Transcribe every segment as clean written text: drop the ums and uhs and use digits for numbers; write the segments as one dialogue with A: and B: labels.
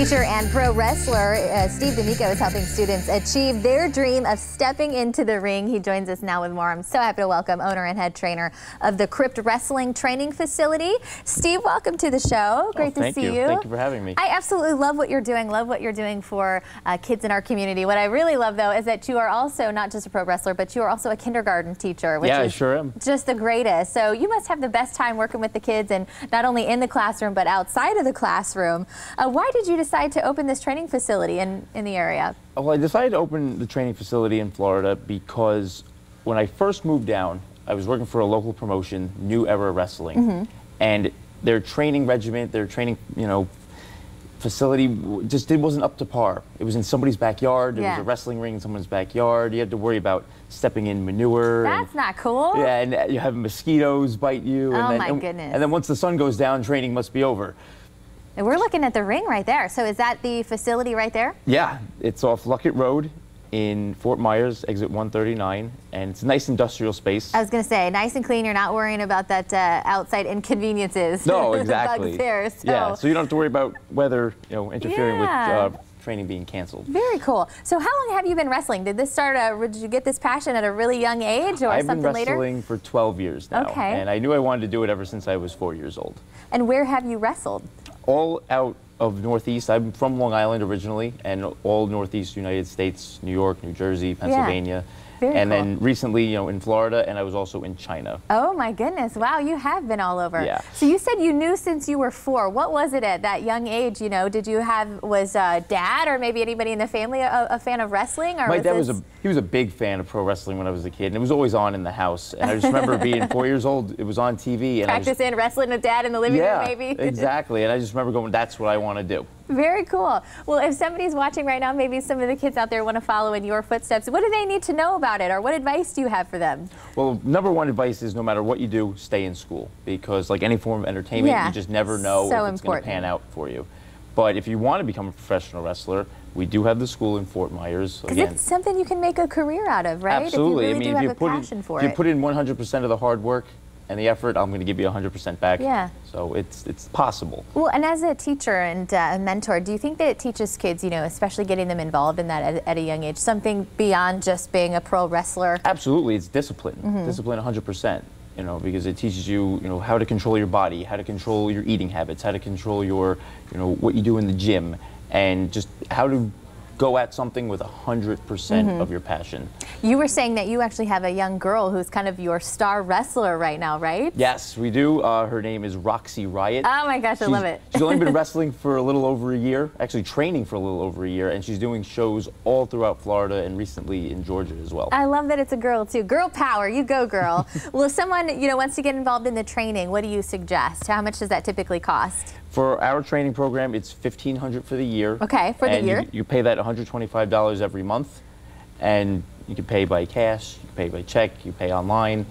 A: Teacher and pro wrestler Steve Damico is helping students achieve their dream of stepping into the ring. He joins us now with more. I'm so happy to welcome owner and head trainer of the Crypt Wrestling Training Facility. Steve, welcome to the show. Great to see you.
B: Thank you for having me.
A: I absolutely love what you're doing. Love what you're doing for kids in our community. What I really love, though, is that you are also not just a pro wrestler, but you are also a kindergarten teacher, which
B: I
A: is
B: sure am.
A: Just the greatest. So you must have the best time working with the kids, and not only in the classroom, but outside of the classroom. Why did you decide to open this training facility in the area?
B: Well, I decided to open the training facility in Florida because when I first moved down, I was working for a local promotion, New Era Wrestling, and their training regiment, their training, facility it wasn't up to par. It was in somebody's backyard. There was a wrestling ring in someone's backyard. You had to worry about stepping in manure.
A: That's not cool.
B: Yeah, and you have mosquitoes bite you.
A: Oh, my goodness.
B: And then once the sun goes down, training must be over.
A: And we're looking at the ring right there. So is that the facility right there?
B: Yeah, it's off Luckett Road in Fort Myers, exit 139, and it's a nice industrial space.
A: I was going to say, nice and clean. You're not worrying about that outside inconveniences.
B: No, exactly.
A: Bugs there, so.
B: Yeah, so you don't have to worry about weather, interfering with training being canceled.
A: Very cool. So how long have you been wrestling? Did this start? Did you get this passion at a really young age, or
B: I've
A: something
B: been
A: later?
B: wrestling for 12 years now, and I knew I wanted to do it ever since I was 4 years old.
A: And where have you wrestled?
B: All out of Northeast. I'm from Long Island originally, and all Northeast United States, New York, New Jersey, Pennsylvania.
A: Very
B: and
A: cool.
B: then recently, in Florida, and I was also in China.
A: Oh my goodness! Wow, you have been all over.
B: Yeah.
A: So you said you knew since you were 4. What was it at that young age? Did you was Dad or maybe anybody in the family a fan of wrestling? Or
B: my dad was a big fan of pro wrestling when I was a kid, and it was always on in the house. And I just remember being 4 years old. It was on TV. And
A: practicing wrestling with Dad in the living room, maybe.
B: Exactly. And I just remember going, "That's what I want to do."
A: Very cool. Well, if somebody's watching right now, maybe some of the kids out there want to follow in your footsteps, what do they need to know about it, or what advice do you have for them?
B: Well, number one advice is no matter what you do, stay in school, because like any form of entertainment, you just never know if it's going to pan out for you. But if you want to become a professional wrestler, we do have the school in Fort Myers.
A: Because it's something you can make a career out of, right?
B: Absolutely.
A: If you really do have a passion for it.
B: If you put in 100% of the hard work and the effort, I'm going to give you 100% back.
A: Yeah.
B: So it's possible.
A: Well, and as a teacher and a mentor, do you think that it teaches kids, especially getting them involved in that at a young age, something beyond just being a pro wrestler?
B: Absolutely. It's discipline. Discipline 100%. Because it teaches you, how to control your body, how to control your eating habits, how to control your, what you do in the gym, and just how to go at something with 100% of your passion. You
A: were saying that you actually have a young girl who's kind of your star wrestler right now, right?
B: Yes, we do. Her name is Roxy Riot.
A: Oh my gosh, I love it.
B: She's only been wrestling for a little over a year, actually training for a little over a year, and she's doing shows all throughout Florida and recently in Georgia as well.
A: I love that it's a girl too. Girl power, you go girl. Well, if someone wants to get involved in the training, what do you suggest? How much does that typically cost?
B: For our training program, it's $1,500 for the year.
A: Okay, for the year.
B: You pay that $125 every month, and you can pay by cash, you can pay by check, you pay online.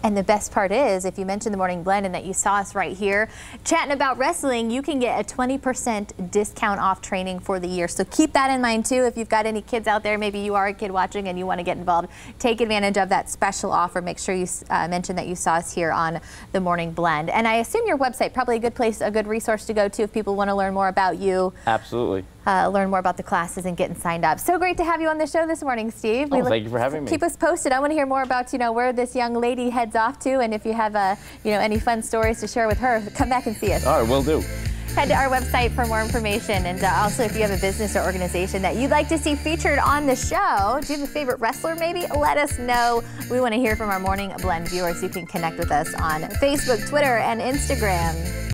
A: And the best part is, if you mentioned the Morning Blend and that you saw us right here chatting about wrestling, you can get a 20% discount off training for the year. So keep that in mind too. If you've got any kids out there, maybe you are a kid watching and you want to get involved, take advantage of that special offer. Make sure you mention that you saw us here on the Morning Blend. And I assume your website, probably a good place, a good resource to go to if people want to learn more about you.
B: Absolutely.
A: Learn more about the classes and getting signed up. So great to have you on the show this morning, Steve.
B: Thank you for having me.
A: Keep us posted. I want to hear more about where this young lady heads off to, and if you have any fun stories to share with her, come back and see us.
B: All right, will do.
A: Head to our website for more information, and also if you have a business or organization that you'd like to see featured on the show, do you have a favorite wrestler maybe? Let us know. We want to hear from our Morning Blend viewers. You can connect with us on Facebook, Twitter, and Instagram.